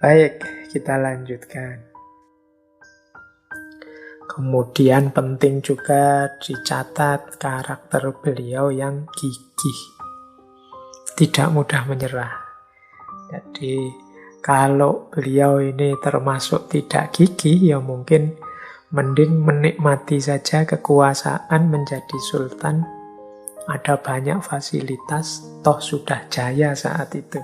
Baik, kita lanjutkan. Kemudian penting juga dicatat karakter beliau yang gigih. Tidak mudah menyerah. Jadi kalau beliau ini termasuk tidak gigih, ya mungkin mending menikmati saja kekuasaan menjadi sultan. Ada banyak fasilitas, toh sudah jaya saat itu.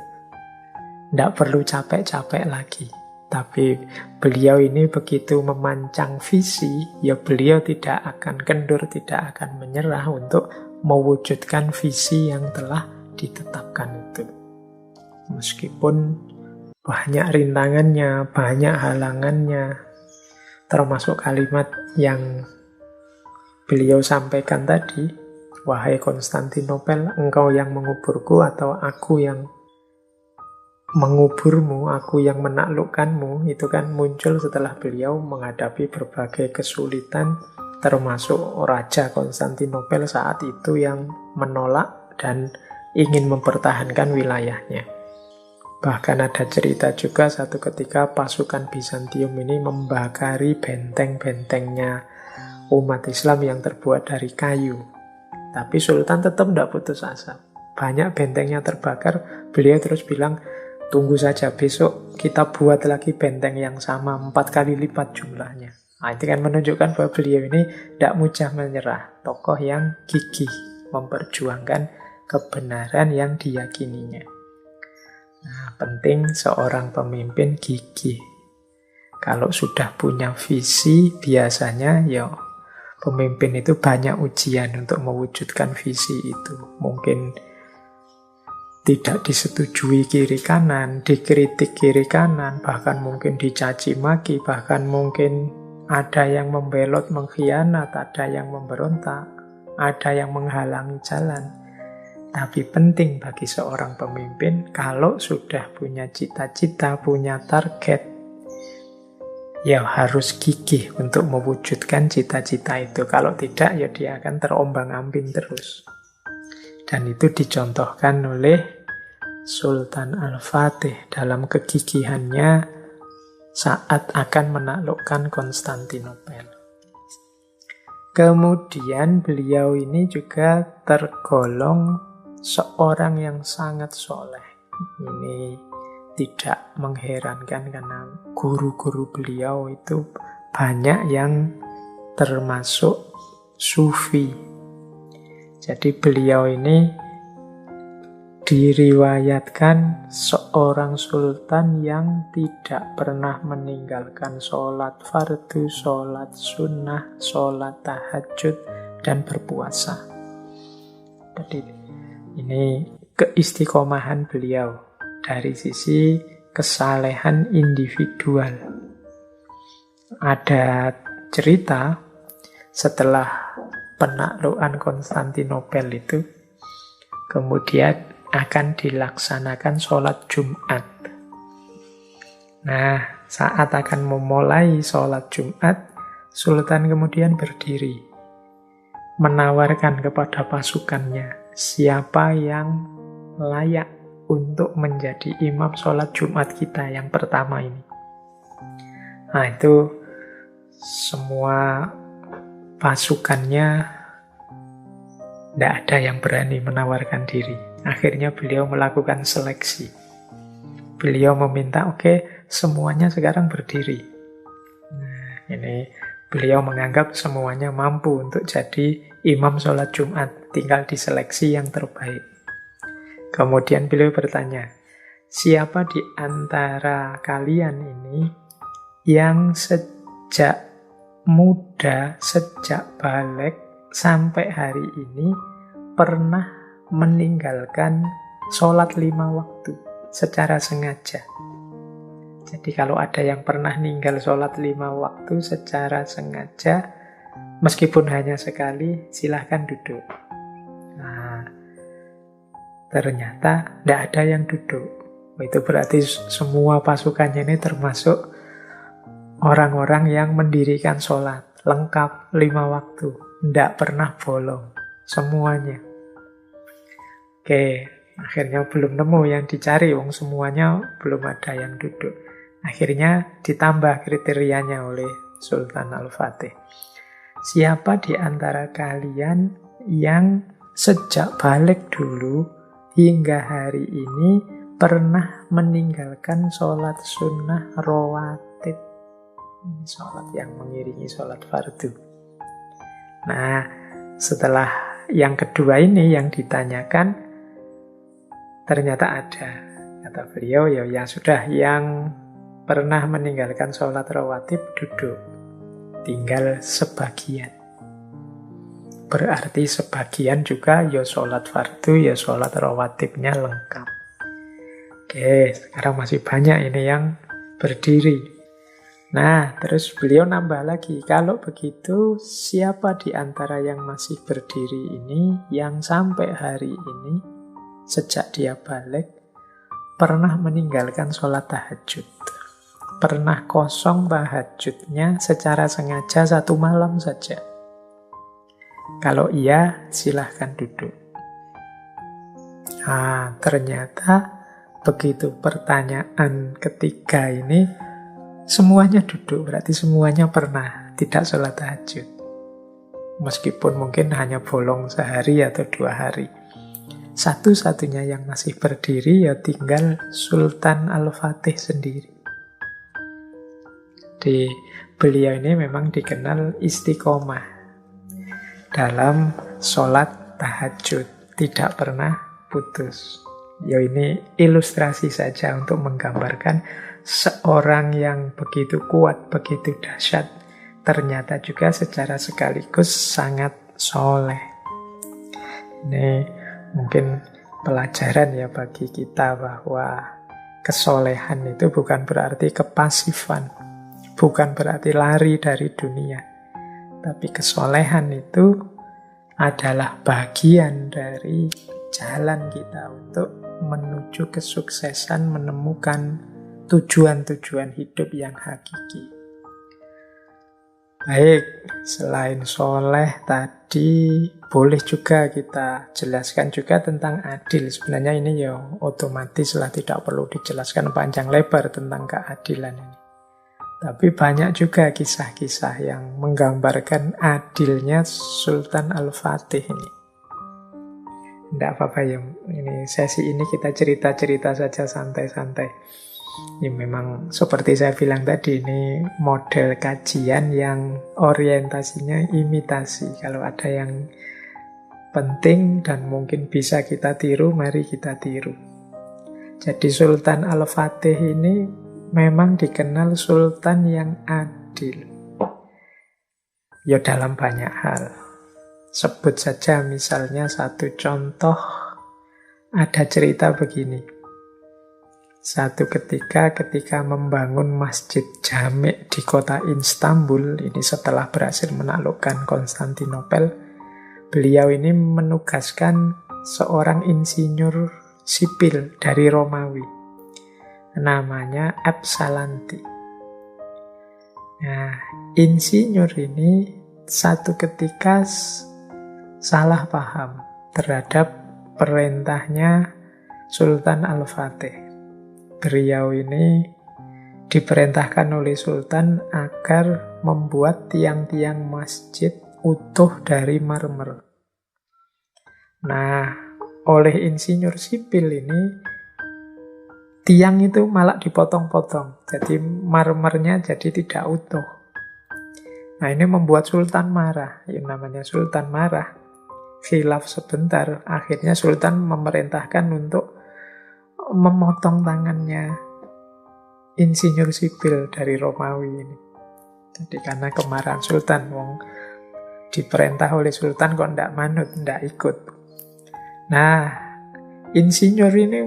Tidak perlu capek-capek lagi. Tapi beliau ini begitu memancang visi, ya beliau tidak akan kendur, tidak akan menyerah untuk mewujudkan visi yang telah ditetapkan itu. Meskipun banyak rintangannya, banyak halangannya, termasuk kalimat yang beliau sampaikan tadi, wahai Konstantinopel, engkau yang menguburku atau aku yang menguburmu, aku yang menaklukkanmu, itu kan muncul setelah beliau menghadapi berbagai kesulitan, termasuk Raja Konstantinopel saat itu yang menolak dan ingin mempertahankan wilayahnya. Bahkan ada cerita juga satu ketika pasukan Bizantium ini membakari benteng-bentengnya umat Islam yang terbuat dari kayu. Tapi Sultan tetap tidak putus asa. Banyak bentengnya terbakar, beliau terus bilang, tunggu saja, besok kita buat lagi benteng yang sama 4 kali lipat jumlahnya. Nah, itu kan menunjukkan bahwa beliau ini tidak mudah menyerah. Tokoh yang gigih, memperjuangkan kebenaran yang diyakininya. Nah, penting seorang pemimpin gigih. Kalau sudah punya visi, biasanya ya pemimpin itu banyak ujian untuk mewujudkan visi itu. Mungkin tidak disetujui kiri kanan, dikritik kiri kanan, bahkan mungkin dicaci maki, bahkan mungkin ada yang membelot, mengkhianat, ada yang memberontak, ada yang menghalangi jalan. Tapi penting bagi seorang pemimpin, kalau sudah punya cita-cita, punya target, ya harus gigih untuk mewujudkan cita-cita itu. Kalau tidak, ya dia akan terombang-ambing terus. Dan itu dicontohkan oleh Sultan Al-Fatih dalam kegigihannya saat akan menaklukkan Konstantinopel. Kemudian beliau ini juga tergolong seorang yang sangat soleh. Ini tidak mengherankan karena guru-guru beliau itu banyak yang termasuk sufi. Jadi beliau ini diriwayatkan seorang sultan yang tidak pernah meninggalkan sholat fardu, sholat sunnah, sholat tahajud, dan berpuasa. Jadi ini keistiqomahan beliau dari sisi kesalehan individual. Ada cerita setelah penaklukan Konstantinopel itu, kemudian akan dilaksanakan sholat Jumat. Nah, saat akan memulai sholat Jumat, Sultan kemudian berdiri, menawarkan kepada pasukannya, siapa yang layak untuk menjadi imam sholat Jumat kita yang pertama ini. Nah, itu semua pasukannya tidak ada yang berani menawarkan diri. Akhirnya beliau melakukan seleksi. Beliau meminta, oke, semuanya sekarang berdiri. Nah, ini beliau menganggap semuanya mampu untuk jadi imam sholat Jumat. Tinggal diseleksi yang terbaik. Kemudian beliau bertanya, siapa di antara kalian ini yang sejak muda, sejak balik sampai hari ini pernah meninggalkan sholat 5 waktu secara sengaja. Jadi kalau ada yang pernah ninggal sholat 5 waktu secara sengaja, meskipun hanya sekali, silahkan duduk. Nah, ternyata tidak ada yang duduk. Itu berarti semua pasukannya ini termasuk orang-orang yang mendirikan sholat lengkap 5 waktu, tidak pernah bolong semuanya. Oke, akhirnya belum nemu yang dicari, semuanya belum ada yang duduk. Akhirnya ditambah kriterianya oleh Sultan Al-Fatih. Siapa di antara kalian yang sejak balik dulu hingga hari ini pernah meninggalkan sholat sunnah rawatib? Sholat yang mengiringi sholat fardu. Nah, setelah yang kedua ini yang ditanyakan, ternyata ada. Kata beliau, ya yang sudah, yang pernah meninggalkan sholat rawatib duduk. Tinggal sebagian. Berarti sebagian juga ya sholat fardu, ya sholat rawatibnya lengkap. Oke, sekarang masih banyak ini yang berdiri. Nah, terus beliau nambah lagi, kalau begitu siapa di antara yang masih berdiri ini yang sampai hari ini, sejak dia balik, pernah meninggalkan sholat tahajud? Pernah kosong tahajudnya secara sengaja 1 malam saja? Kalau iya, silahkan duduk. Nah, ternyata begitu pertanyaan ketiga ini, semuanya duduk, berarti semuanya pernah tidak sholat tahajud. Meskipun mungkin hanya bolong sehari atau 2 hari. Satu-satunya yang masih berdiri ya tinggal Sultan Al-Fatih sendiri. Jadi beliau ini memang dikenal istiqomah dalam sholat tahajud, tidak pernah putus. Ya ini ilustrasi saja untuk menggambarkan seorang yang begitu kuat, begitu dahsyat, ternyata juga secara sekaligus sangat soleh. Ini mungkin pelajaran ya bagi kita bahwa kesolehan itu bukan berarti kepasifan, bukan berarti lari dari dunia. Tapi kesolehan itu adalah bagian dari jalan kita untuk menuju kesuksesan, menemukan tujuan-tujuan hidup yang hakiki. Baik, selain soleh tadi, boleh juga kita jelaskan juga tentang adil. Sebenarnya ini ya otomatis lah, tidak perlu dijelaskan panjang lebar tentang keadilan ini. Tapi banyak juga kisah-kisah yang menggambarkan adilnya Sultan Al-Fatih ini. Tidak apa-apa ya, ini sesi ini kita cerita-cerita saja santai-santai. Ini memang seperti saya bilang tadi, ini model kajian yang orientasinya imitasi. Kalau ada yang penting dan mungkin bisa kita tiru, mari kita tiru. Jadi Sultan Al-Fatih ini memang dikenal sultan yang adil. Ya dalam banyak hal. Sebut saja misalnya satu contoh, ada cerita begini. Satu ketika membangun masjid Jami' di kota Istanbul, ini setelah berhasil menaklukkan Konstantinopel, beliau ini menugaskan seorang insinyur sipil dari Romawi, namanya Epsalanti. Nah, insinyur ini satu ketika salah paham terhadap perintahnya Sultan Al-Fatih. Beliau ini diperintahkan oleh Sultan agar membuat tiang-tiang masjid utuh dari marmer. Nah, oleh insinyur sipil ini, tiang itu malah dipotong-potong. Jadi marmernya jadi tidak utuh. Nah, ini membuat Sultan marah. Yang namanya Sultan marah, khilaf sebentar. Akhirnya Sultan memerintahkan untuk memotong tangannya insinyur sipil dari Romawi ini. Jadi karena kemarahan Sultan, diperintah oleh Sultan kok ndak manut, ndak ikut. Nah, insinyur ini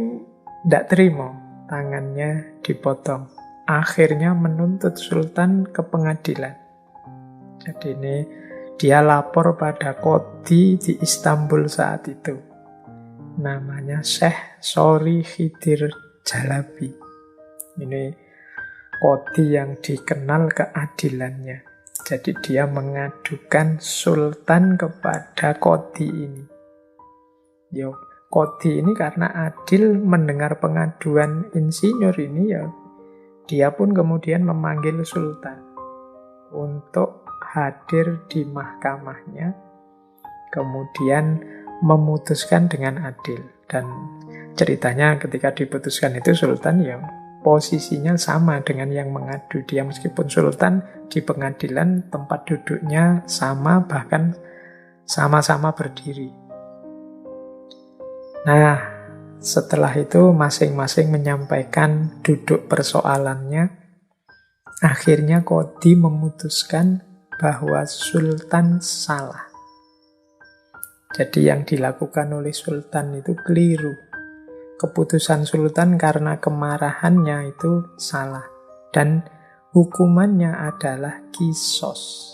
ndak terima tangannya dipotong. Akhirnya menuntut Sultan ke pengadilan. Jadi ini dia lapor pada Qodhi di Istanbul saat itu. Namanya Syekh Sori Khidir Jalabi. Ini Qodhi yang dikenal keadilannya. Jadi dia mengadukan Sultan kepada Qodhi ini. Qodhi ini karena adil mendengar pengaduan insinyur ini, ya Dia pun kemudian memanggil sultan untuk hadir di mahkamahnya, kemudian memutuskan dengan adil. Dan ceritanya ketika diputuskan itu sultan ya posisinya sama dengan yang mengadu. Dia meskipun sultan di pengadilan tempat duduknya sama, bahkan sama-sama berdiri. Nah, setelah itu masing-masing menyampaikan duduk persoalannya. Akhirnya Qadhi memutuskan bahwa sultan salah. Jadi yang dilakukan oleh sultan itu keliru. Keputusan sultan karena kemarahannya itu salah. Dan hukumannya adalah kisos.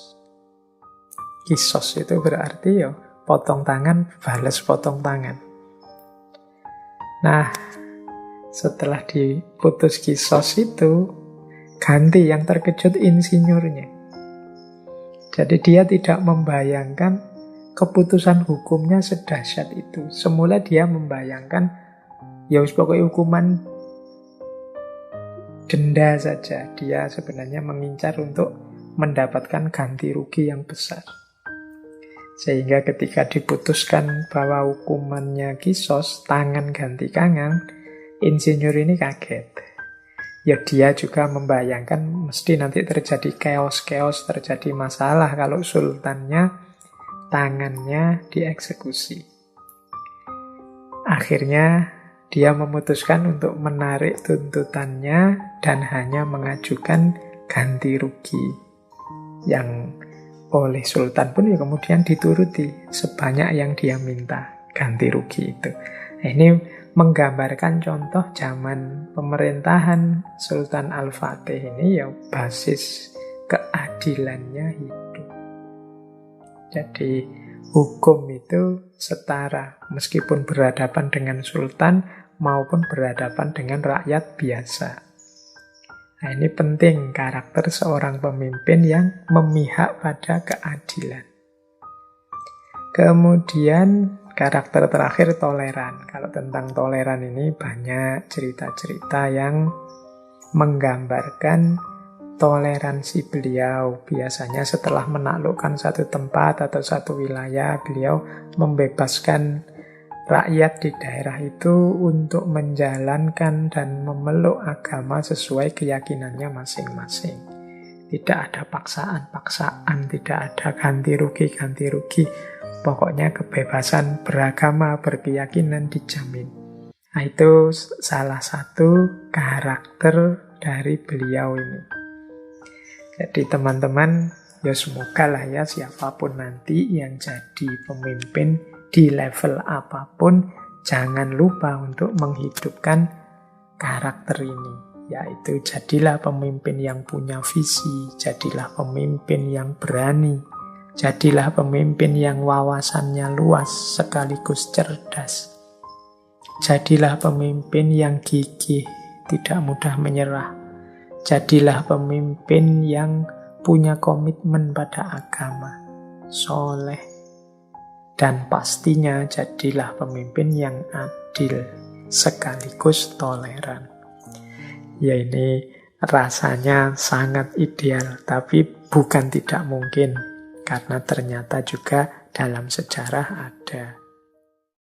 Kisos itu berarti ya potong tangan, balas potong tangan. Nah, setelah diputus kisos itu, ganti yang terkejut insinyurnya. Jadi dia tidak membayangkan keputusan hukumnya sedahsyat itu. Semula dia membayangkan, ya pokoknya hukuman denda saja. Dia sebenarnya mengincar untuk mendapatkan ganti rugi yang besar. Sehingga ketika diputuskan bahwa hukumannya kisos, tangan ganti tangan, insinyur ini kaget. Ya dia juga membayangkan mesti nanti terjadi chaos-chaos, terjadi masalah kalau sultannya tangannya dieksekusi. Akhirnya dia memutuskan untuk menarik tuntutannya dan hanya mengajukan ganti rugi. Yang oleh sultan pun ya kemudian dituruti sebanyak yang dia minta ganti rugi itu. Nah, ini menggambarkan contoh zaman pemerintahan Sultan Al-Fatih ini ya basis keadilannya hidup. Jadi hukum itu setara meskipun berhadapan dengan sultan maupun berhadapan dengan rakyat biasa. Nah, ini penting karakter seorang pemimpin yang memihak pada keadilan. Kemudian karakter terakhir toleran. Kalau tentang toleran ini banyak cerita-cerita yang menggambarkan toleransi beliau. Biasanya setelah menaklukkan satu tempat atau satu wilayah, beliau membebaskan rakyat di daerah itu untuk menjalankan dan memeluk agama sesuai keyakinannya masing-masing. Tidak ada paksaan-paksaan, tidak ada ganti rugi. Pokoknya kebebasan beragama, berkeyakinan dijamin. Nah, itu salah satu karakter dari beliau ini. Jadi teman-teman, ya semoga lah ya siapapun nanti yang jadi pemimpin di level apapun, jangan lupa untuk menghidupkan karakter ini. Yaitu jadilah pemimpin yang punya visi, jadilah pemimpin yang berani, jadilah pemimpin yang wawasannya luas sekaligus cerdas. Jadilah pemimpin yang gigih, tidak mudah menyerah. Jadilah pemimpin yang punya komitmen pada agama, soleh. Dan pastinya jadilah pemimpin yang adil sekaligus toleran. Ya ini rasanya sangat ideal, tapi bukan tidak mungkin. Karena ternyata juga dalam sejarah ada